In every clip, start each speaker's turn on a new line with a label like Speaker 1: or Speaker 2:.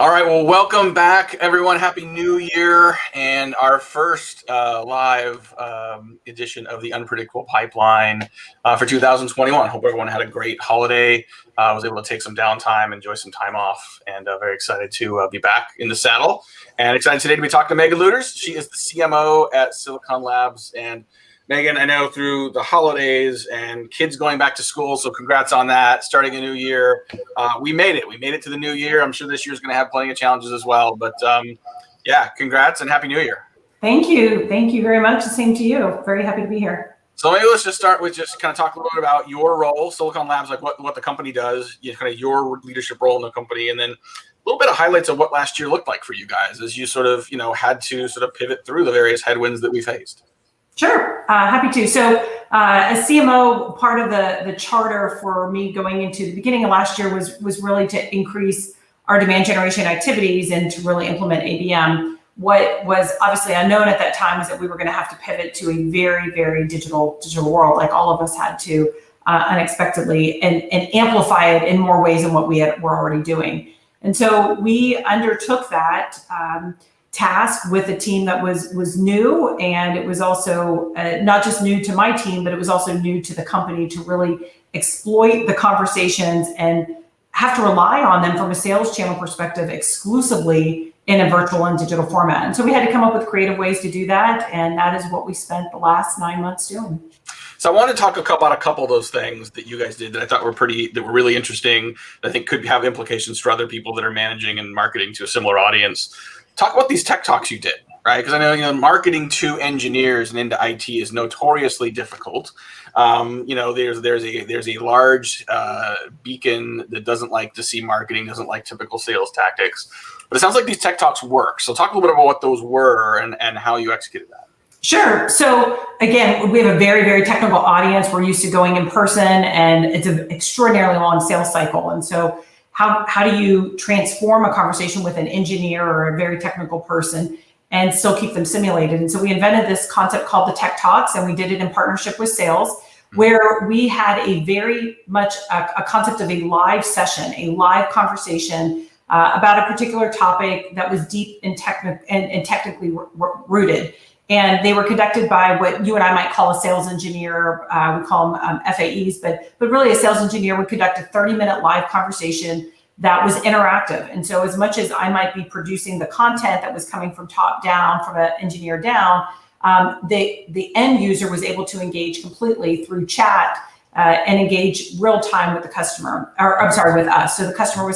Speaker 1: All right, well, welcome back, everyone. Happy New Year, and our first live edition of the Unpredictable Pipeline for 2021. Hope everyone had a great holiday. Was able to take some downtime, enjoy some time off, and very excited to be back in the saddle. And excited today to be talking to Megan Lueders. She is the CMO at Silicon Labs. And Megan, I know through the holidays and kids going back to school, so congrats on that, starting a new year. We made it. We made it to the new year. I'm sure this year's going to have plenty of challenges as well. But yeah, congrats and Happy New Year.
Speaker 2: Thank you. Thank you very much. The same to you. Very happy to be here.
Speaker 1: So maybe let's just start with just kind of talk a little bit about your role, Silicon Labs, like what the company does, kind of your leadership role in the company, and then a little bit of highlights of what last year looked like for you guys as you sort of, had to sort of pivot through the various headwinds that we faced.
Speaker 2: Sure, happy to. So as CMO, part of the charter for me going into the beginning of last year was really to increase our demand generation activities and to really implement ABM. What was obviously unknown at that time was that we were going to have to pivot to a very, very digital world, like all of us had to unexpectedly, and amplify it in more ways than what were already doing. And so we undertook that task with a team that was new, and it was also not just new to my team, but it was also new to the company to really exploit the conversations and have to rely on them from a sales channel perspective exclusively in a virtual and digital format. And so we had to come up with creative ways to do that, and that is what we spent the last 9 months doing.
Speaker 1: So I want to talk about a couple of those things that you guys did that I thought were really interesting, that I think could have implications for other people that are managing and marketing to a similar audience. Talk about these tech talks you did, right? Because I know, marketing to engineers and into IT is notoriously difficult. There's a large beacon that doesn't like to see marketing, doesn't like typical sales tactics. But it sounds like these tech talks work. So talk a little bit about what those were and how you executed that.
Speaker 2: Sure. So again, we have a very, very technical audience. We're used to going in person, and it's an extraordinarily long sales cycle. And so how do you transform a conversation with an engineer or a very technical person and still keep them simulated? And so we invented this concept called the Tech Talks, and we did it in partnership with sales, where we had a very much a concept of a live session, a live conversation about a particular topic that was deep and technically rooted. And they were conducted by what you and I might call a sales engineer. We call them FAEs, but really a sales engineer would conduct a 30-minute live conversation that was interactive. And so as much as I might be producing the content that was coming from top down, from an engineer down, the end user was able to engage completely through chat and engage real time with the customer, with us. So the customer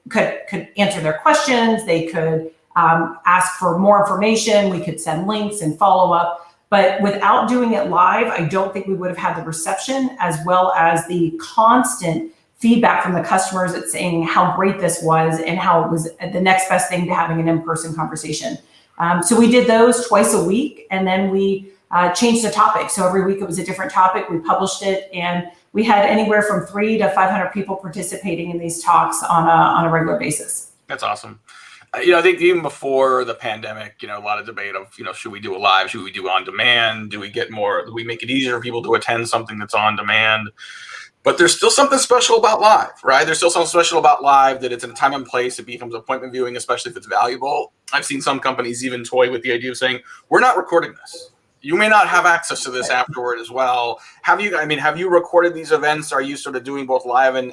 Speaker 2: could answer their questions. They could ask for more information. We could send links and follow up. But without doing it live, I don't think we would have had the reception as well as the constant feedback from the customers at saying how great this was and how it was the next best thing to having an in-person conversation. So we did those twice a week, and then we changed the topic. So every week it was a different topic. We published it, and we had anywhere from 300 to 500 people participating in these talks on a regular basis.
Speaker 1: That's awesome. I think even before the pandemic, a lot of debate of, should we do it live? Should we do on demand? Do we make it easier for people to attend something that's on demand? But there's still something special about live, right? There's still something special about live, that it's in a time and place. It becomes appointment viewing, especially if it's valuable. I've seen some companies even toy with the idea of saying, we're not recording this. You may not have access to this afterward as well. Have you recorded these events? Are you sort of doing both live and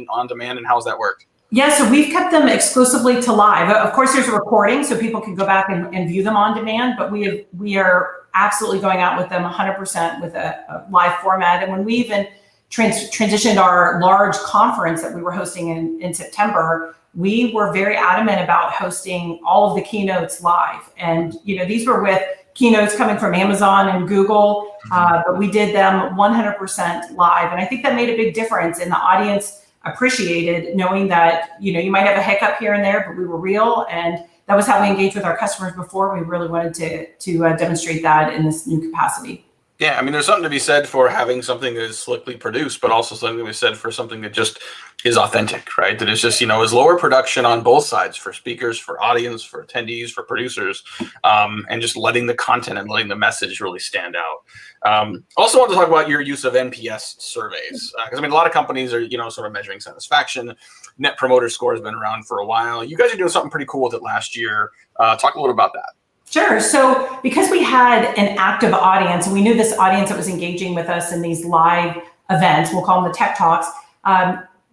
Speaker 1: on demand, and how's that worked?
Speaker 2: Yeah, so we've kept them exclusively to live. Of course, there's a recording, so people can go back and view them on demand, but we are absolutely going out with them 100% with a live format. And when we even transitioned our large conference that we were hosting in September, we were very adamant about hosting all of the keynotes live. And these were with keynotes coming from Amazon and Google, but we did them 100% live. And I think that made a big difference, in the audience appreciated knowing that you might have a hiccup here and there, but we were real, and that was how we engaged with our customers before. We really wanted to demonstrate that in this new capacity.
Speaker 1: Yeah, I mean, there's something to be said for having something that is slickly produced, but also something to be said for something that just is authentic, right? That is just, is lower production on both sides for speakers, for audience, for attendees, for producers, and just letting the content and letting the message really stand out. Also want to talk about your use of NPS surveys, because I mean, a lot of companies are, sort of measuring satisfaction. Net Promoter Score has been around for a while. You guys are doing something pretty cool with it last year. Talk a little about that.
Speaker 2: Sure. So because we had an active audience and we knew this audience that was engaging with us in these live events, we'll call them the tech talks,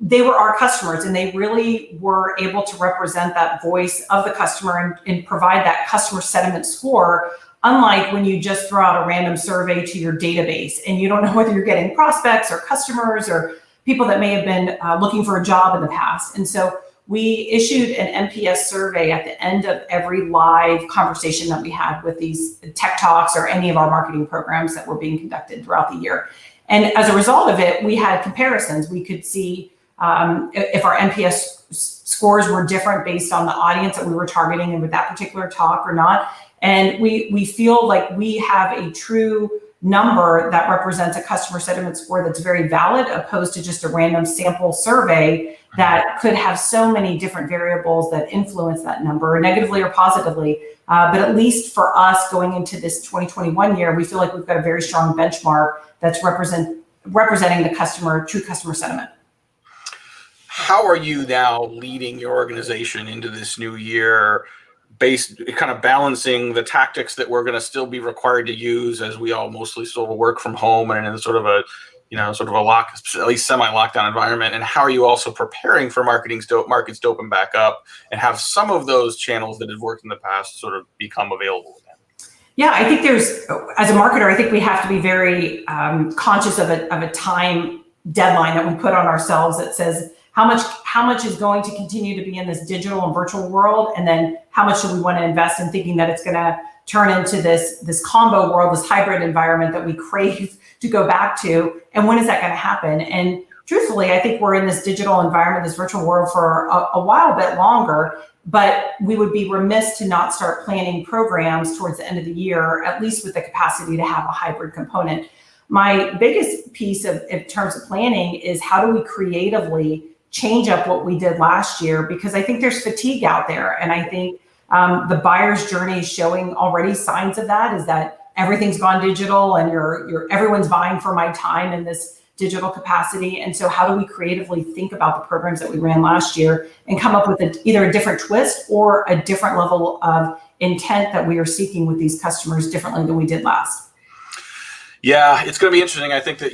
Speaker 2: they were our customers and they really were able to represent that voice of the customer and provide that customer sentiment score, unlike when you just throw out a random survey to your database and you don't know whether you're getting prospects or customers or people that may have been looking for a job in the past. And so we issued an NPS survey at the end of every live conversation that we had with these tech talks or any of our marketing programs that were being conducted throughout the year. And as a result of it, we had comparisons. We could see if our NPS scores were different based on the audience that we were targeting and with that particular talk or not. And we feel like we have a true number that represents a customer sentiment score that's very valid, opposed to just a random sample survey that could have so many different variables that influence that number negatively or positively. But at least for us going into this 2021 year, we feel like we've got a very strong benchmark that's representing the true customer sentiment.
Speaker 1: How are you now leading your organization into this new year, kind of balancing the tactics that we're going to still be required to use as we all mostly sort of work from home and in sort of a at least semi-lockdown environment? And how are you also preparing for markets to open back up and have some of those channels that have worked in the past sort of become available again?
Speaker 2: Yeah, I think as a marketer, I think we have to be very conscious of a time deadline that we put on ourselves that says how much is going to continue to be in this digital and virtual world, and then how much do we want to invest in thinking that it's going to turn into this combo world, this hybrid environment that we crave to go back to, and when is that going to happen? And truthfully, I think we're in this digital environment, this virtual world for a while bit longer, but we would be remiss to not start planning programs towards the end of the year, at least with the capacity to have a hybrid component. My biggest piece in terms of planning is how do we creatively change up what we did last year, because I think there's fatigue out there. And I think the buyer's journey is showing already signs of that, is that everything's gone digital and everyone's vying for my time in this digital capacity. And so how do we creatively think about the programs that we ran last year and come up with either a different twist or a different level of intent that we are seeking with these customers differently than we did last?
Speaker 1: Yeah, it's going to be interesting. I think that,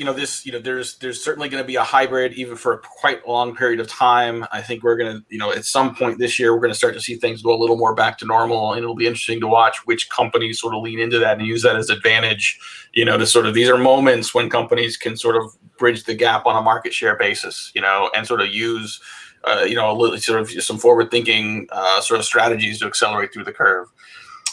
Speaker 1: there's certainly going to be a hybrid even for a quite long period of time. I think we're going to, at some point this year, we're going to start to see things go a little more back to normal, and it'll be interesting to watch which companies sort of lean into that and use that as advantage, to sort of, these are moments when companies can sort of bridge the gap on a market share basis, and sort of use, a little sort of some forward thinking sort of strategies to accelerate through the curve.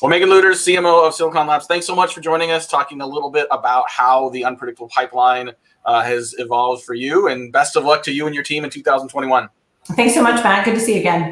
Speaker 1: Well, Megan Lueders, CMO of Silicon Labs, thanks so much for joining us, talking a little bit about how the unpredictable pipeline has evolved for you, and best of luck to you and your team in 2021.
Speaker 2: Thanks so much, Matt. Good to see you again.